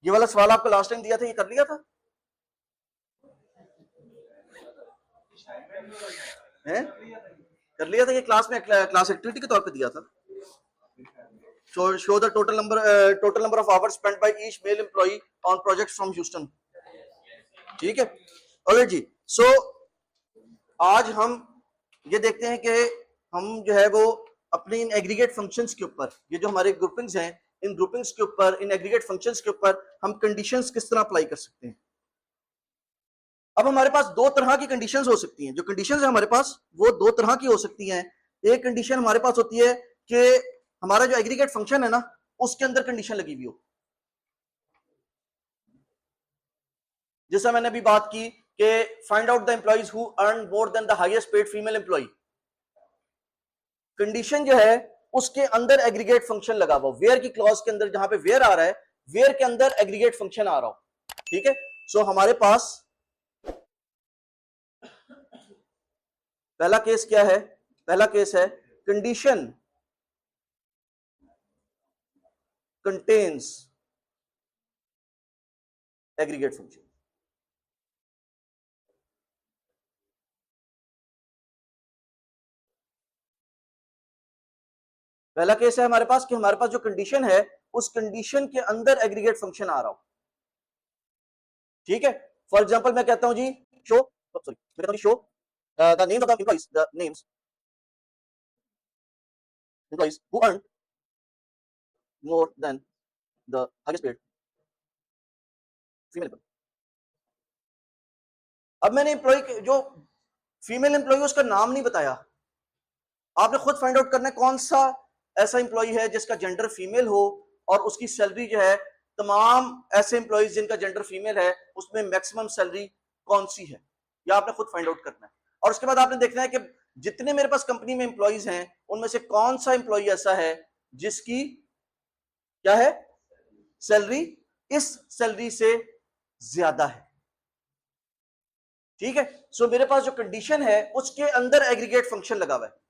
ये वाला सवाल आपको लास्ट टाइम दिया था, ये कर लिया था है? कर लिया था ये क्लास में, क्लास एक्टिविटी के तौर पे दिया था। Show the total number of hours spent by each male employee on projects from Houston. ठीक है, ऑलराइट जी। सो आज हम ये देखते हैं कि हम जो है वो अपने इन एग्रीगेट फंक्शंस के ऊपर, ये जो हमारे ग्रुपिंग्स हैं, इन ग्रुपिंग्स के ऊपर, इन एग्रीगेट फंक्शंस के ऊपर हम कंडीशंस किस तरह अप्लाई कर सकते हैं। अब हमारे पास दो तरह की कंडीशंस हो सकती हैं। जो कंडीशंस है हमारे पास वो दो तरह की हो सकती हैं। एक कंडीशन हमारे पास होती है कि हमारा जो एग्रीगेट फंक्शन है ना, उसके अंदर कंडीशन लगी हुई हो। जैसा मैंने अभी बात की कि find out the employees who earn more than the highest paid female employ. Condition जो है उसके अंदर एग्रीगेट फंक्शन लगा हुआ, वेयर की क्लॉज के अंदर, जहां पे वेयर आ रहा है, वेयर के अंदर एग्रीगेट फंक्शन आ रहा हो। ठीक है, सो हमारे पास पहला केस क्या है? पहला केस है कंडीशन कंटेन्स एग्रीगेट फंक्शन। पहला केस है हमारे पास कि हमारे पास जो कंडीशन है उस कंडीशन के अंदर एग्रीगेट फंक्शन आ रहा हो। ठीक है, फॉर एग्जांपल मैं कहता हूं जी शो, सॉरी मैं कहता हूं show the names of the employees, the names employees who earn more than the highest paid female employ. अब मैंने एम्प्लॉय जो फीमेल एम्प्लॉय उसका नाम नहीं बताया। आपने खुद फाइंड आउट करना है कौन सा ऐसा एम्प्लॉय है जिसका जेंडर फीमेल हो और उसकी सैलरी जो है, तमाम ऐसे एम्प्लॉइज जिनका जेंडर फीमेल है उसमें मैक्सिमम सैलरी कौन सी है, यह आपने खुद फाइंड आउट करना है। और उसके बाद आपने देखना है कि जितने मेरे पास कंपनी में एम्प्लॉइज हैं उनमें से कौन सा एम्प्लॉय ऐसा है जिसकी क्या है, सैलरी इस सैलरी से ज्यादा है। ठीक है, सो मेरे पास जो कंडीशन है उसके अंदर एग्रीगेट फंक्शन लगा हुआ है।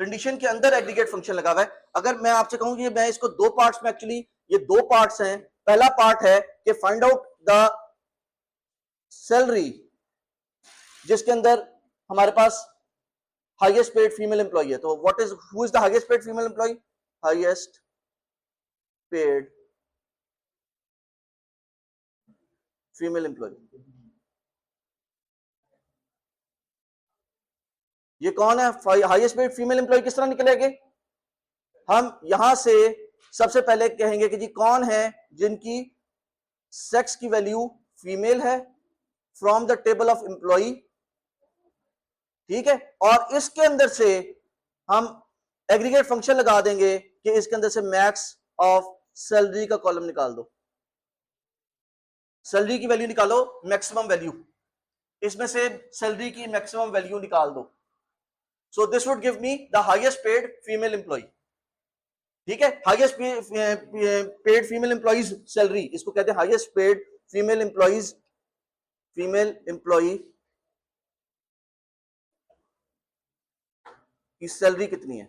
कंडीशन के अंदर एग्रीगेट फंक्शन लगा हुआ है। अगर मैं आपसे कहूं कि मैं इसको दो पार्ट्स में, एक्चुअली ये दो पार्ट्स हैं। पहला पार्ट है कि फाइंड आउट द सैलरी जिसके अंदर हमारे पास हाईएस्ट पेड फीमेल एम्प्लॉय है। तो what is, who is the highest paid female employ? Highest paid female employ, ये कौन है हाईएस्ट पेड फीमेल एम्प्लॉय? किस तरह निकलेंगे हम? यहां से सबसे पहले कहेंगे कि जी कौन है जिनकी सेक्स की वैल्यू फीमेल है, from the table of employee. ठीक है, और इसके अंदर से हम एग्रीगेट फंक्शन लगा देंगे कि इसके अंदर से मैक्स ऑफ सैलरी का कॉलम निकाल दो, सैलरी की वैल्यू निकालो, मैक्सिमम वैल्यू, इसमें से सैलरी की मैक्सिमम वैल्यू निकाल दो। So this would give me the highest paid female employ. ठीक है, highest paid female employees salary, इसको कहते हैं highest paid female employees, female employ की सैलरी कितनी है।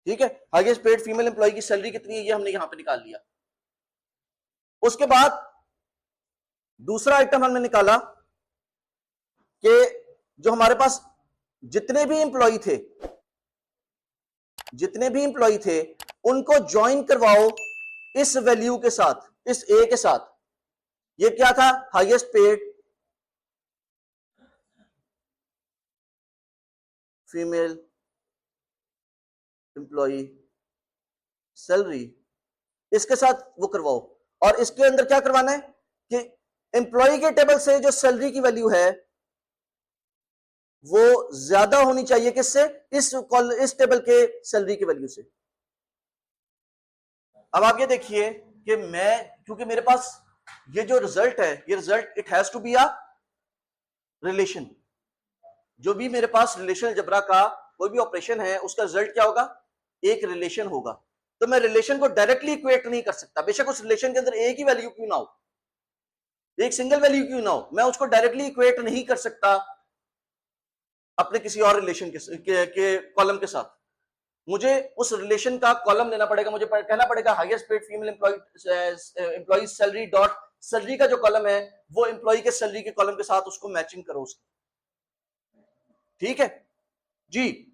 ठीक है, हाईएस्ट पेड फीमेल एम्प्लॉय की सैलरी कितनी है, ये हमने यहां पे निकाल लिया। उसके बाद दूसरा आइटम हमने निकाला कि जो हमारे पास जितने भी एम्प्लॉय थे, जितने भी एम्प्लॉय थे उनको ज्वाइन करवाओ इस वैल्यू के साथ, इस ए के साथ। ये क्या था? Highest paid female employ salary, इसके साथ वो करवाओ। और इसके अंदर क्या करवाना है कि एम्प्लॉय के टेबल से जो सैलरी की वैल्यू है वो ज्यादा होनी चाहिए किससे? इस टेबल के सैलरी की वैल्यू से। अब आप ये देखिए कि मैं, क्योंकि मेरे पास ये जो रिजल्ट है, ये result it has to be a relation. जो भी मेरे पास रिलेशन अलजेब्रा का कोई भी ऑपरेशन है उसका रिजल्ट क्या होगा? एक रिलेशन होगा। तो मैं रिलेशन को डायरेक्टली इक्वेट नहीं कर सकता, बेशक उस रिलेशन के अंदर एक ही वैल्यू क्यों ना हो, एक सिंगल वैल्यू क्यों ना हो, मैं उसको डायरेक्टली इक्वेट नहीं कर सकता अपने किसी और रिलेशन के कॉलम के साथ। मुझे उस रिलेशन का कॉलम लेना पड़ेगा, मुझे कहना पड़ेगा highest paid female employ salary dot salary का जो कॉलम है वो एम्प्लॉय के सैलरी के कॉलम के साथ उसको मैचिंग करो उसकी, ठीक है जी।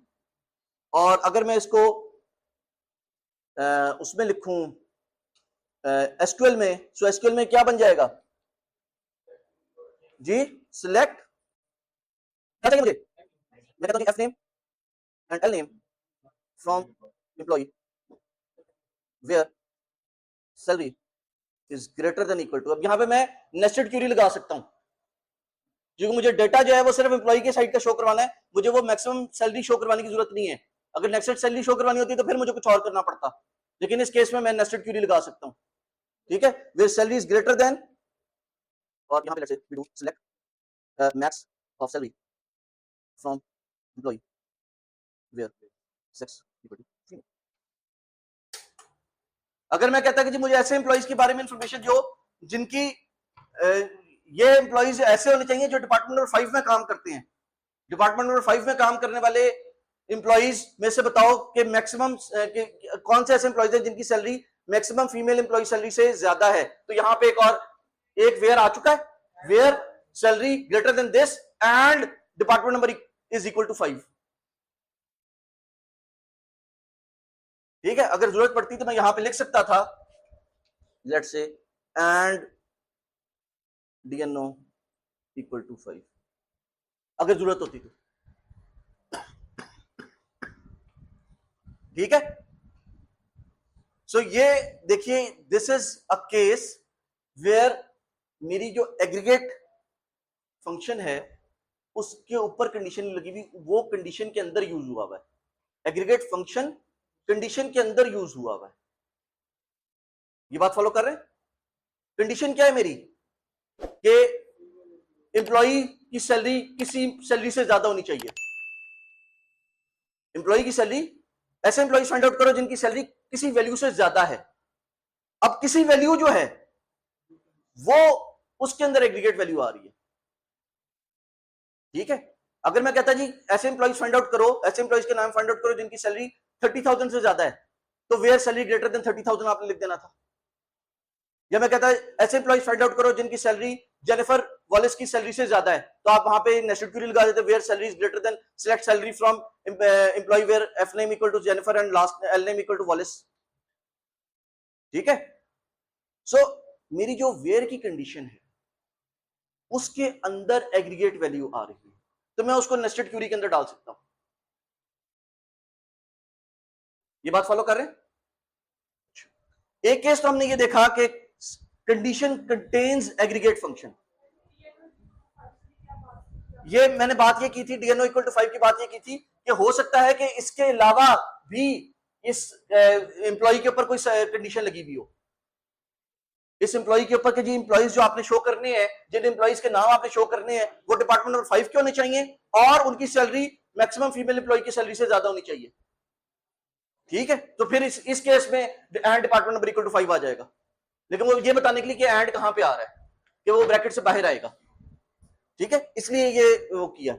और अगर मैं इसको उसमें लिखूं एसक्यूएल में, सो एसक्यूएल में क्या बन जाएगा जी, सिलेक्ट क्या चाहिए मुझे, मैं कहता हूं F name and L name from employee where salary is greater than equal to. अब यहां पे मैं नेस्टेड क्यूरी लगा सकता हूं क्योंकि मुझे डेटा जो है वो सिर्फ एम्प्लॉय के साइड का शो करवाना है, मुझे वो मैक्सिमम सैलरी शो करवाने की जरूरत नहीं है। अगर नेस्टेड सैलरी शो करवानी होती तो फिर मुझे कुछ और करना पड़ता, लेकिन इस केस में मैं नेस्टेड क्यूरी लगा सकता हूं, ठीक है। Where salary is greater than, और यहां पे let's say we do select max of salary from employee where sex equal to female. अगर मैं कहता कि जी मुझे ऐसे एम्प्लॉइज के बारे में इंफॉर्मेशन जो जिनकी ये एम्प्लॉइज ऐसे होने चाहिए जो डिपार्टमेंट नंबर 5 में काम करते हैं, डिपार्टमेंट नंबर 5 में काम करने वाले एम्प्लॉइज में से बताओ कि मैक्सिमम कौन से ऐसे एम्प्लॉइज हैं जिनकी salary maximum female employ salary से ज्यादा है। तो यहां पे एक वेयर आ चुका है, where salary greater than this and department number is equal to 5, ठीक है। अगर जरूरत पड़ती तो मैं यहां पे लिख सकता था let's say and DNO equal to 5 अगर जरूरत होती तो, ठीक है। सो ये देखिए this is a case where मेरी जो एग्रीगेट फंक्शन है उसके ऊपर कंडीशन लगी हुई, वो कंडीशन के अंदर यूज हुआ हुआ है, एग्रीगेट फंक्शन कंडीशन के अंदर यूज हुआ हुआ है। ये बात फॉलो कर रहे हैं? कंडीशन क्या है मेरी कि एम्प्लॉय की सैलरी किसी सैलरी से ज्यादा होनी चाहिए, एम्प्लॉय की सैलरी, ऐसे एम्प्लॉय फाइंड आउट करो जिनकी सैलरी किसी वैल्यू से ज्यादा है। अब किसी वैल्यू जो है वो उसके अंदर एग्रीगेट वैल्यू आ रही है, ठीक है। अगर मैं कहता जी ऐसे एम्प्लॉइज फाइंड आउट करो, ऐसे एम्प्लॉइज के नाम फाइंड आउट करो जिनकी सैलरी 30,000 से ज्यादा है, तो वेयर सैलरी ग्रेटर देन 30,000 आपने लिख देना था। या मैं कहता ऐसे एम्प्लॉइज फाइंड आउट करो जिनकी सैलरी जेनिफर वॉलेस की सैलरी से ज्यादा है, तो आप वहां पे नेस्टेड क्वेरी लगा देते where salary is greater than select salary from employee where F name equal to Jennifer and last L name equal to Wallace, ठीक है। सो मेरी जो वेयर की कंडीशन है उसके अंदर एग्रीगेट वैल्यू आ रही है, तो मैं उसको नेस्टेड क्वेरी के अंदर डाल सकता हूं। ये बात फॉलो कर रहे हैं? एक केस तो हमने ये देखा कि कंडीशन कंटेन्स एग्रीगेट फंक्शन, ये मैंने बात ये की थी DNO इक्वल टू 5 की बात ये की थी कि हो सकता है कि इसके अलावा भी इस एम्प्लॉय के ऊपर कोई कंडीशन लगी हुई हो, इस एम्प्लॉय के ऊपर के जी एम्प्लॉइज जो आपने शो करने हैं, जिन एम्प्लॉइज के नाम आपने शो करने हैं वो डिपार्टमेंट नंबर 5 के होने चाहिए और उनकी सैलरी मैक्सिमम फीमेल एम्प्लॉय की सैलरी से ज्यादा होनी चाहिए, ठीक है। तो फिर इस केस में and department number equal to 5 आ जाएगा, लेकिन वो ये बताने के लिए कि एंड कहां पे आ रहा है कि वो ब्रैकेट से बाहर आएगा, ठीक है, इसलिए ये वो किया।